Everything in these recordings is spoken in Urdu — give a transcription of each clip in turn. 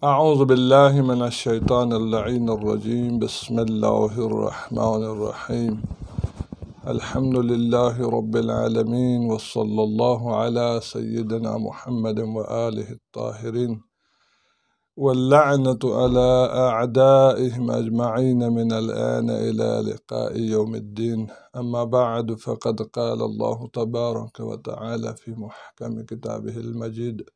اعوذ باللہ من الشیطان اللعین الرجیم بسم اللہ الرحمن الرحیم الحمد للہ رب العالمین وصلی اللہ علی سیدنا محمد وآلہ الطاہرین واللعنۃ علی اعدائہم اجمعین من الآن الى لقاء یوم الدین اما بعد فقد قال اللہ تبارک وتعالی فی محکم کتابہ المجید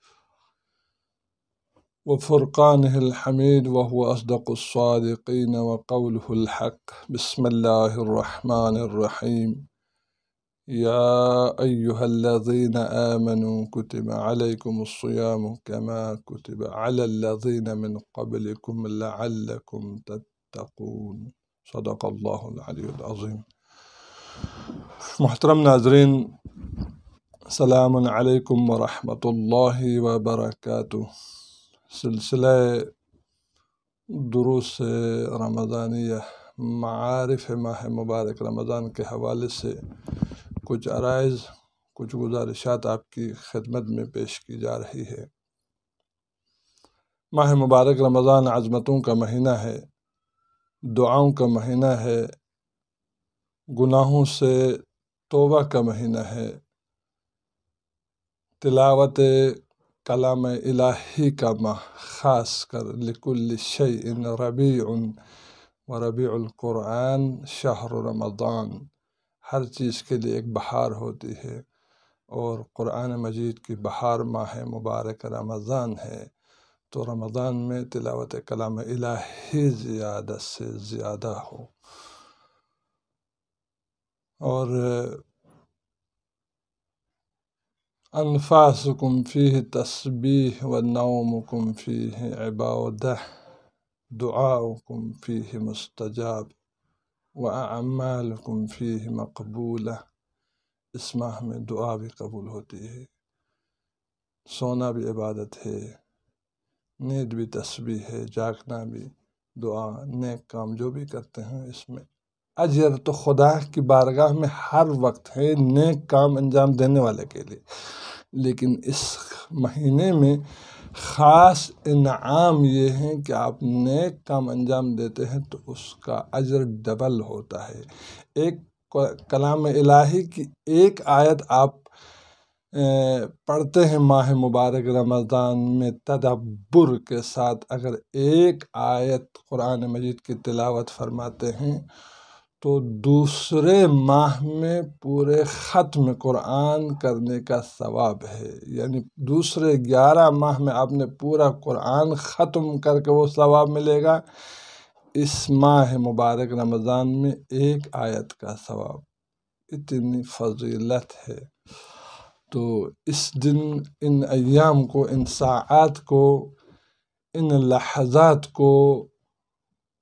وفرقانه الحمید وهو أصدق الصادقين وقوله الحق بسم الله الرحمن الرحيم يا أيها الذين آمنوا كتب عليكم الصيام كما كتب على الذين من قبلكم لعلكم تتقون صدق اللہ العلی العظیم۔ محترم ناظرین، السلام علیکم ورحمۃ اللہ وبرکاتہ۔ سلسلہ دروس رمضانیہ معارف ماہ مبارک رمضان کے حوالے سے کچھ عرائض، کچھ گزارشات آپ کی خدمت میں پیش کی جا رہی ہے۔ ماہ مبارک رمضان عظمتوں کا مہینہ ہے، دعاؤں کا مہینہ ہے، گناہوں سے توبہ کا مہینہ ہے، تلاوت کلام الہی کا ماہ، خاص کر لکل شیء ربیع وربیع القرآن شہر رمضان، ہر چیز کے لیے ایک بہار ہوتی ہے، اور قرآن مجید کی بہار ماہ مبارک رمضان ہے، تو رمضان میں تلاوت کلام الہی زیادہ سے زیادہ ہو۔ اور انفاسکم فیہ تسبیح ونومکم فیہ عبادہ دعاؤکم فیہ مستجاب واعمالکم فیہ مقبولہ۔ اس ماہ میں دعا بھی قبول ہوتی ہے، سونا بھی عبادت ہے، نیند بھی تسبیح ہے، جاگنا بھی دعا، نیک کام جو بھی کرتے ہیں اس میں اجر تو خدا کی بارگاہ میں ہر وقت ہے نیک کام انجام دینے والے کے لیے، لیکن اس مہینے میں خاص انعام یہ ہے کہ آپ نیک کام انجام دیتے ہیں تو اس کا اجر ڈبل ہوتا ہے۔ ایک کلام الہی کی ایک آیت آپ پڑھتے ہیں ماہ مبارک رمضان میں تدبر کے ساتھ، اگر ایک آیت قرآن مجید کی تلاوت فرماتے ہیں تو دوسرے ماہ میں پورے ختم قرآن کرنے کا ثواب ہے، یعنی دوسرے 11 ماہ میں آپ نے پورا قرآن ختم کر کے وہ ثواب ملے گا، اس ماہ مبارک رمضان میں ایک آیت کا ثواب، اتنی فضیلت ہے۔ تو اس دن، ان ایام کو، ان ساعات کو، ان لحظات کو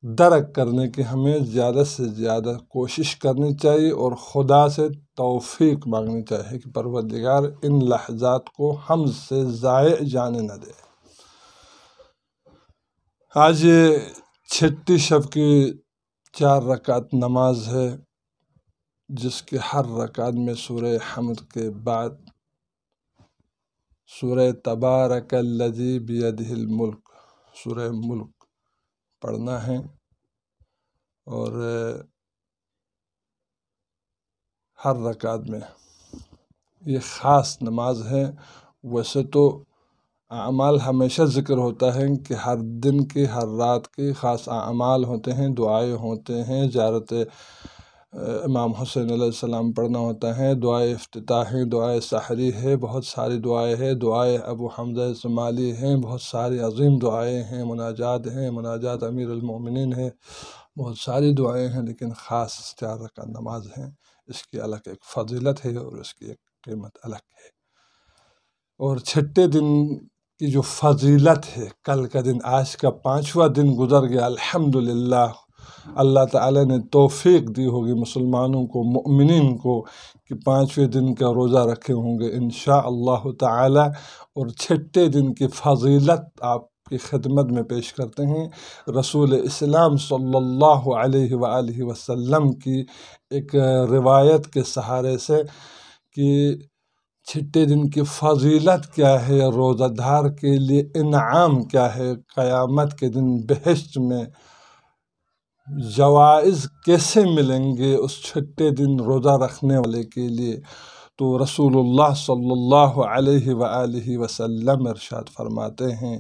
درک کرنے کی ہمیں زیادہ سے زیادہ کوشش کرنی چاہیے، اور خدا سے توفیق مانگنی چاہیے کہ پروردگار ان لحظات کو ہم سے ضائع جانے نہ دے۔ آج چھٹی شب کی 4 رکعت نماز ہے، جس کی ہر رکعت میں سورہ حمد کے بعد سورہ تبارک الذی بیدہ الملک، سورہ ملک پڑھنا ہے، اور ہر رکعت میں یہ خاص نماز ہے۔ ویسے تو اعمال ہمیشہ ذکر ہوتا ہے کہ ہر دن کی، ہر رات کی خاص اعمال ہوتے ہیں، دعائیں ہوتے ہیں، زیارت امام حسین علیہ السلام پڑھنا ہوتا ہے، دعائے افتتاحی، دعائے سحری ہے، بہت ساری دعائیں ہیں، دعائے ابو حمزہ شمالی ہیں، بہت ساری عظیم دعائیں ہیں، مناجات امیر المومنین ہے، بہت ساری دعائیں ہیں، لیکن خاص 4 رکعت نماز ہیں، اس کی الگ ایک فضیلت ہے اور اس کی ایک قیمت الگ ہے۔ اور چھٹے دن کی جو فضیلت ہے، کل کا دن، آج کا 5واں دن گزر گیا، الحمدللہ اللہ تعالیٰ نے توفیق دی ہوگی مسلمانوں کو، مؤمنین کو، کہ 5ویں دن کا روزہ رکھے ہوں گے انشاءاللہ تعالیٰ۔ اور چھٹے دن کی فضیلت آپ کی خدمت میں پیش کرتے ہیں، رسول اسلام صلی اللہ علیہ وآلہ وسلم کی ایک روایت کے سہارے سے، کہ چھٹے دن کی فضیلت کیا ہے، روزہ دار کے لیے انعام کیا ہے، قیامت کے دن بہشت میں جوائز کیسے ملیں گے اس چھٹے دن روزہ رکھنے والے کے لیے، تو رسول اللہ صلی اللہ علیہ وآلہ وسلم ارشاد فرماتے ہیں: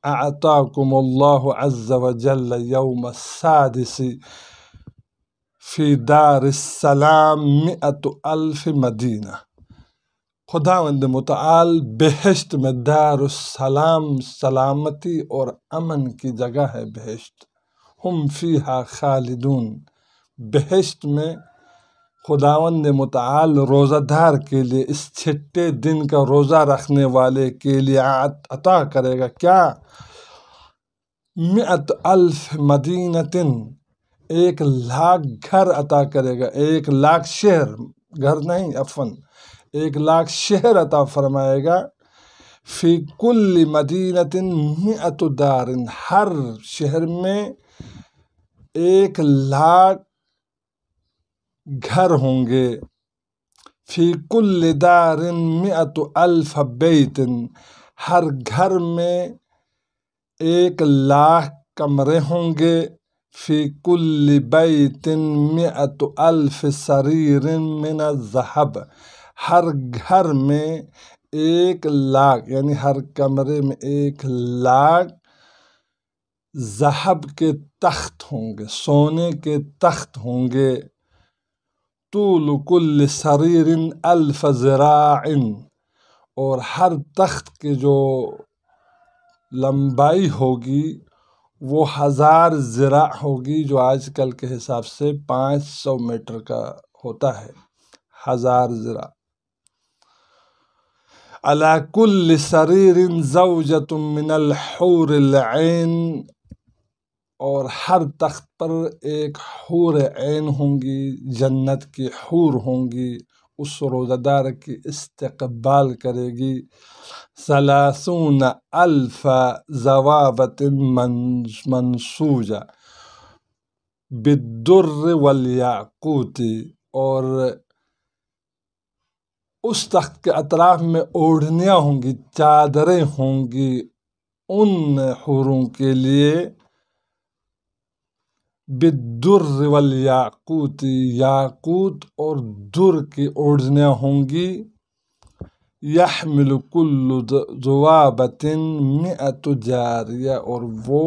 اعطاکم اللہ عز وجل یوم السادس فی دار السلام 100,000 مدینہ. خداوند متعال بہشت میں دار السلام، سلامتی اور امن کی جگہ ہے بہشت. ہم فیہا خالدون. بہشت میں خداوند متعال روزہ دار کے لیے، اس چھٹے دن کا روزہ رکھنے والے کے لیے عطا کرے گا کیا؟ 100,000 مدینۃ، 1,00,000 گھر عطا کرے گا، 1,00,000 شہر، گھر نہیں، 1,00,000 شہر عطا فرمائے گا. فی کل مدینۃ 100 دار، ہر شہر میں 1,00,000 گھر ہوں گے. فی کل دار 100,000 بیت، ہر گھر میں 1,00,000 کمرے ہوں گے. فی کل بیت 100,000 سریر من الذہب، ہر گھر میں 1,00,000 یعنی ہر کمرے میں 1,00,000 ذہب کے تخت ہوں گے، سونے کے تخت ہوں گے. طول کل سریر 1,000 ذراع، اور ہر تخت کی جو لمبائی ہوگی وہ 1,000 ذراع ہوگی، جو آج کل کے حساب سے 500 میٹر کا ہوتا ہے. 1,000 ذراع. علی کل سریر زوجۃ من الحور العین، اور ہر تخت پر ایک حور عین ہوں گی، جنت کی حور ہوں گی، اس روزہ دار کی استقبال کرے گی. 30,000 ضوابط منسوجہ بالدر والیاقوت، اور اس تخت کے اطراف میں اوڑھنیاں ہوں گی، چادریں ہوں گی ان حوروں کے لیے. بالدر والیاقوت، یاقوت اور در کی اوڑھنیاں ہوں گی. یحمل کل ذوابۃ 100 جاریہ، اور وہ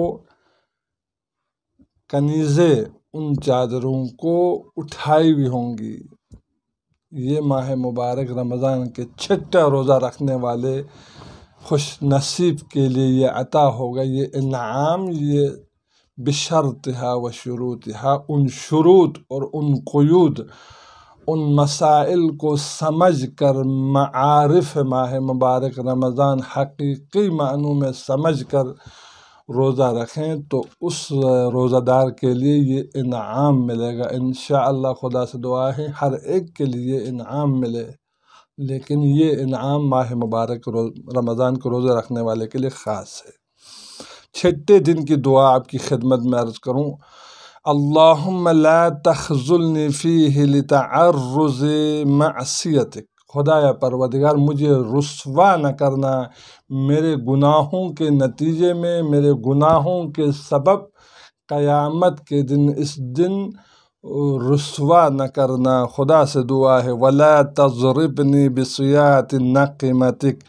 کنیزیں ان چادروں کو اٹھائی ہوئی ہوں گی. یہ ماہ مبارک رمضان کے چھٹا روزہ رکھنے والے خوش نصیب کے لیے یہ عطا ہوگا، یہ انعام. یہ بشرطہا و شروطہا، ان شروط اور ان قیود، ان مسائل کو سمجھ کر، معارف ماہ مبارک رمضان حقیقی معنوں میں سمجھ کر روزہ رکھیں تو اس روزہ دار کے لیے یہ انعام ملے گا. انشاءاللہ خدا سے دعا ہے ہر ایک کے لیے انعام ملے، لیکن یہ انعام ماہ مبارک رمضان کو روزہ رکھنے والے کے لیے خاص ہے. چھٹے دن کی دعا آپ کی خدمت میں عرض کروں: اللہم لا تخذلنی فیہ لتعرض معصیتک. خدایا پروردگار مجھے رسوا نہ کرنا میرے گناہوں کے نتیجے میں، میرے گناہوں کے سبب قیامت کے دن، اس دن رسوا نہ کرنا. خدا سے دعا ہے ولا تضربنی بصیاط نقمتک،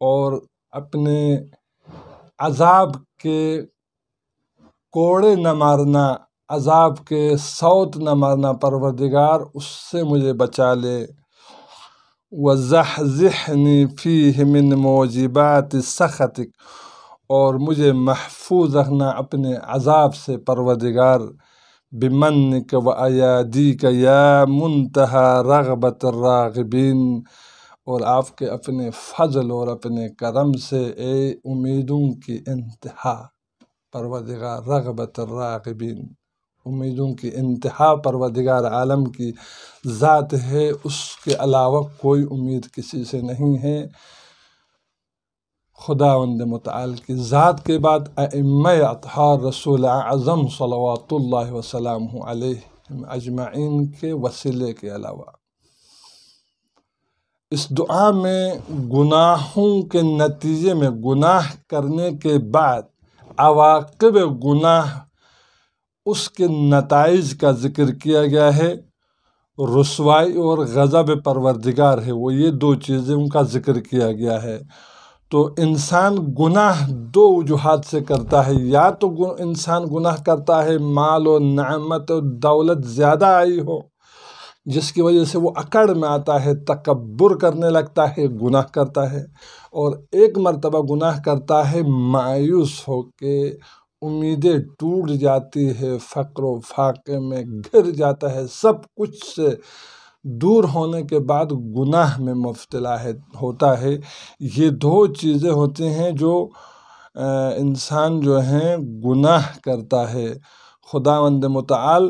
اور اپنے عذاب کے کوڑے نہ مارنا، عذاب کے صوت نہ مارنا پروردگار، اس سے مجھے بچا لے. وزحزحنی فیہ من موجبات سخطک، اور مجھے محفوظ رکھنا اپنے عذاب سے پروردگار. بمنک و ایادیک یا منتہی رغبت الراغبین، اور آپ کے اپنے فضل اور اپنے کرم سے اے امیدوں کی انتہا پروردگار. رغبت الراغبین، امیدوں کی انتہا پروردگار عالم کی ذات ہے، اس کے علاوہ کوئی امید کسی سے نہیں ہے. خداوند متعال کی ذات کے بعد ائمہ اطہار رسول اعظم صلوات اللہ وسلامہ علیہ اجمعین کے وسیلے کے علاوہ اس دعا میں گناہوں کے نتیجے میں، گناہ کرنے کے بعد عواقب گناہ، اس کے نتائج کا ذکر کیا گیا ہے۔ رسوائی اور غضب پروردگار ہے، وہ یہ دو چیزیں ان کا ذکر کیا گیا ہے۔ تو انسان گناہ دو وجوہات سے کرتا ہے، یا تو انسان گناہ کرتا ہے مال و نعمت و دولت زیادہ آئی ہو، جس کی وجہ سے وہ اکڑ میں آتا ہے، تکبر کرنے لگتا ہے، گناہ کرتا ہے، اور ایک مرتبہ گناہ کرتا ہے مایوس ہو کے، امیدیں ٹوٹ جاتی ہے، فقر و فاقے میں گر جاتا ہے، سب کچھ سے دور ہونے کے بعد گناہ میں مبتلا ہوتا ہے۔ یہ دو چیزیں ہوتی ہیں جو انسان جو ہیں گناہ کرتا ہے۔ خداوند متعال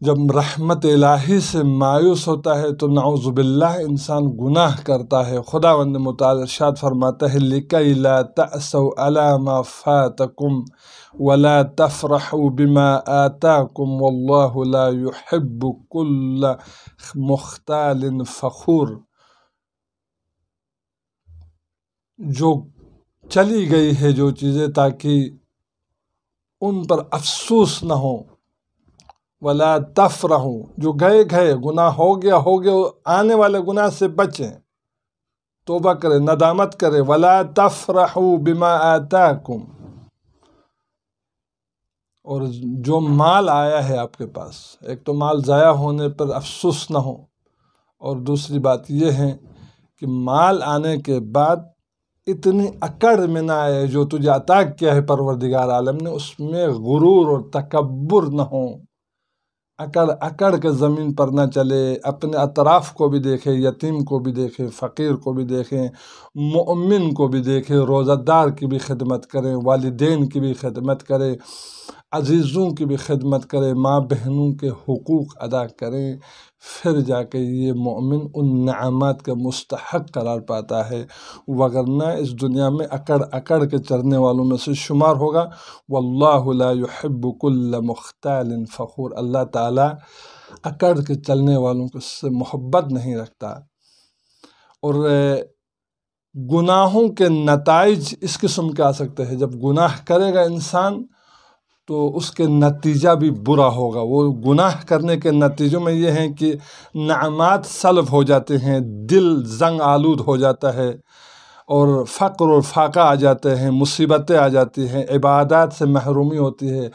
جب رحمت الہی سے مایوس ہوتا ہے تو نعوذ باللہ انسان گناہ کرتا ہے۔ خداوند متعال ارشاد فرماتا ہے لِكَيْ لَا تَأْسَوْا عَلَى مَا فَاتَكُمْ وَلَا تَفْرَحُوا بِمَا آتَاكُمْ وَاللَّهُ لَا يُحِبُّ كُلَّ مُخْتَالٍ فَخُورٍ۔ جو چلی گئی ہے جو چیزیں، تاکہ ان پر افسوس نہ ہو، ولا تفرحوا، جو گئے گناہ ہو گیا، آنے والے گناہ سے بچیں، توبہ کریں، ندامت کریں۔ ولا تفرحوا بما آتاکم، اور جو مال آیا ہے آپ کے پاس، ایک تو مال ضائع ہونے پر افسوس نہ ہو، اور دوسری بات یہ ہے کہ مال آنے کے بعد اتنی اکڑ میں نہ آئے جو تجھے عطا کیا ہے پروردگار عالم نے، اس میں غرور اور تکبر نہ ہو، اکڑ کے زمین پر نہ چلے، اپنے اطراف کو بھی دیکھے، یتیم کو بھی دیکھے، فقیر کو بھی دیکھیں، مؤمن کو بھی دیکھے، روزہ دار کی بھی خدمت کریں، والدین کی بھی خدمت کرے، عزیزوں کی بھی خدمت کرے، ماں بہنوں کے حقوق ادا کریں، پھر جا کے یہ مومن ان نعمات کا مستحق قرار پاتا ہے، وگرنہ اس دنیا میں اکڑ کے چلنے والوں میں سے شمار ہوگا۔ واللہ لا يحب كل مختال فخور، اللہ تعالیٰ اکڑ کے چلنے والوں کو سے محبت نہیں رکھتا۔ اور گناہوں کے نتائج اس قسم کے آ سکتے ہیں، جب گناہ کرے گا انسان تو اس کے نتیجہ بھی برا ہوگا۔ وہ گناہ کرنے کے نتیجوں میں یہ ہیں کہ نعمات سلب ہو جاتے ہیں، دل زنگ آلود ہو جاتا ہے، اور فقر و فاقہ آ جاتے ہیں، مصیبتیں آ جاتی ہیں، عبادات سے محرومی ہوتی ہے،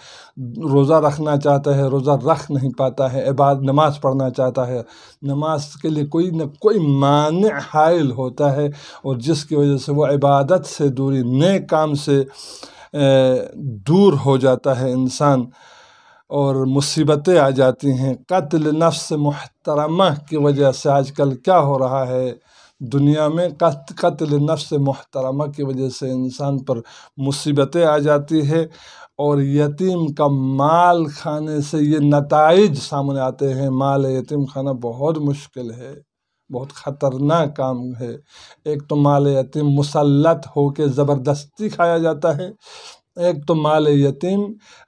روزہ رکھنا چاہتا ہے روزہ رکھ نہیں پاتا ہے، نماز پڑھنا چاہتا ہے، نماز کے لیے کوئی نہ کوئی مانع حائل ہوتا ہے، اور جس کی وجہ سے وہ عبادت سے دوری، نیک کام سے دور ہو جاتا ہے انسان، اور مصیبتیں آ جاتی ہیں۔ قتل نفس محترمہ کی وجہ سے آج کل کیا ہو رہا ہے دنیا میں، قتل نفس محترمہ کی وجہ سے انسان پر مصیبتیں آ جاتی ہے، اور یتیم کا مال کھانے سے یہ نتائج سامنے آتے ہیں۔ مال یتیم کھانا بہت مشکل ہے، بہت خطرناک کام ہے۔ ایک تو مال یتیم مسلط ہو کے زبردستی کھایا جاتا ہے، ایک تو مال یتیم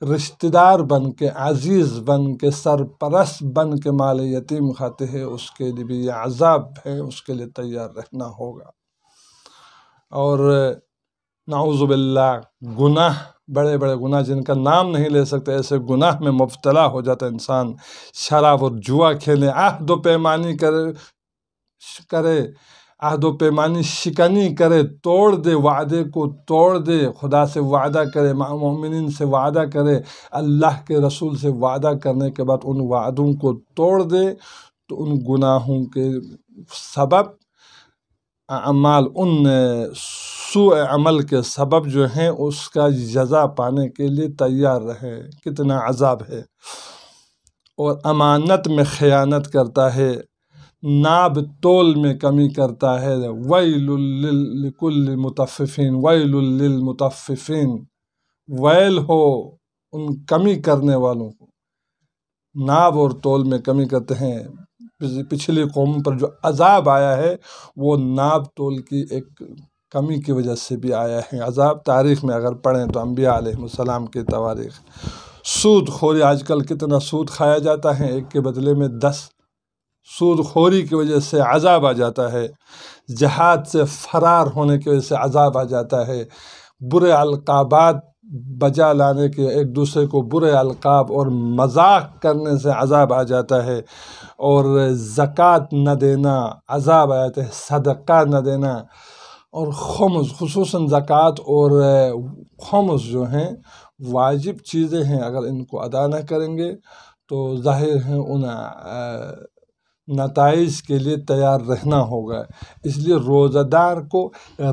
رشتہ دار بن کے، عزیز بن کے، سرپرست بن کے مال یتیم کھاتے ہیں، اس کے لیے بھی یہ عذاب ہے، اس کے لیے تیار رہنا ہوگا۔ اور نعوذ باللہ گناہ، بڑے بڑے گناہ جن کا نام نہیں لے سکتے، ایسے گناہ میں مبتلا ہو جاتا ہے انسان۔ شراب اور جوا کھیلے، عہد و پیمانی کرے، عہد و پیمانی شکنی کرے، توڑ دے، وعدے کو توڑ دے، خدا سے وعدہ کرے، مومنین سے وعدہ کرے، اللہ کے رسول سے وعدہ کرنے کے بعد ان وعدوں کو توڑ دے، تو ان گناہوں کے سبب اعمال، ان سوء عمل کے سبب جو ہیں اس کا جزا پانے کے لیے تیار رہے۔ کتنا عذاب ہے۔ اور امانت میں خیانت کرتا ہے، ناب تول میں کمی کرتا ہے۔ ویل لکل مطففین، ویل للمطففین، ویل ہو ان کمی کرنے والوں کو، ناب اور تول میں کمی کرتے ہیں۔ پچھلی قوم پر جو عذاب آیا ہے وہ ناب تول کی ایک کمی کی وجہ سے بھی آیا ہے عذاب۔ تاریخ میں اگر پڑھیں تو انبیاء علیہ السلام کی تواریخ، سود خوری، آج کل کتنا سود کھایا جاتا ہے، ایک کے بدلے میں 10، سود خوری کی وجہ سے عذاب آ جاتا ہے، جہاد سے فرار ہونے کی وجہ سے عذاب آ جاتا ہے، برے القابات بجا لانے کے، ایک دوسرے کو برے القاب اور مذاق کرنے سے عذاب آ جاتا ہے، اور زکوٰۃ نہ دینا عذاب آ جاتا ہے، صدقہ نہ دینا، اور خمس، خصوصاً زکوٰۃ اور خمس جو ہیں واجب چیزیں ہیں، اگر ان کو ادا نہ کریں گے تو ظاہر ہے ان نتائج کے لیے تیار رہنا ہوگا۔ اس لیے روزہ دار کو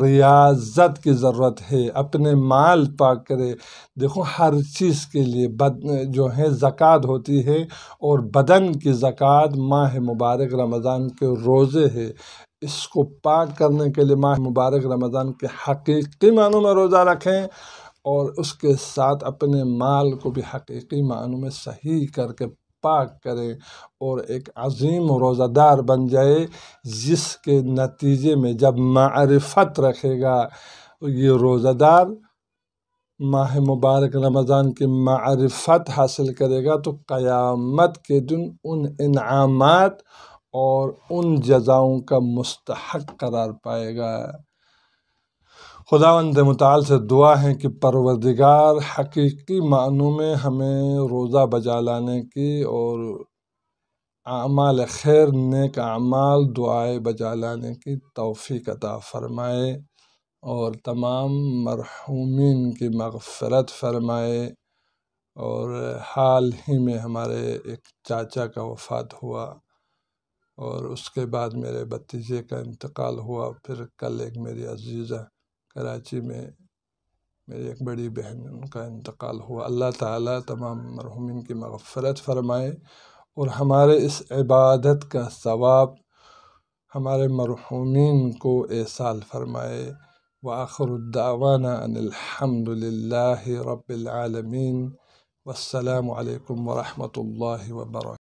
ریاضت کی ضرورت ہے، اپنے مال پاک کرے۔ دیکھو ہر چیز کے لیے جو ہے زکوٰۃ ہوتی ہے، اور بدن کی زکوٰۃ ماہ مبارک رمضان کے روزے ہے، اس کو پاک کرنے کے لیے ماہ مبارک رمضان کے حقیقی معنوں میں روزہ رکھیں، اور اس کے ساتھ اپنے مال کو بھی حقیقی معنوں میں صحیح کر کے پاک کریں، اور ایک عظیم روزہ دار بن جائے، جس کے نتیجے میں جب معرفت رکھے گا یہ روزہ دار، ماہ مبارک رمضان کی معرفت حاصل کرے گا، تو قیامت کے دن ان انعامات اور ان جزاؤں کا مستحق قرار پائے گا۔ خداوند متعال سے دعا ہے کہ پروردگار حقیقی معنوں میں ہمیں روزہ بجا لانے کی اور اعمال خیر، نیک اعمال، دعائیں بجا لانے کی توفیق عطا فرمائے، اور تمام مرحومین کی مغفرت فرمائے۔ اور حال ہی میں ہمارے ایک چاچا کا وفات ہوا، اور اس کے بعد میرے بھتیجے کا انتقال ہوا، پھر کل ایک میری عزیزہ کراچی میں میری ایک بڑی بہن، ان کا انتقال ہوا۔ اللہ تعالیٰ تمام مرحومین کی مغفرت فرمائے، اور ہمارے اس عبادت کا ثواب ہمارے مرحومین کو ایصال فرمائے۔ وآخر الدعوانا ان الحمد للہ رب العالمین، والسلام علیکم ورحمۃ اللہ وبرکاتہ۔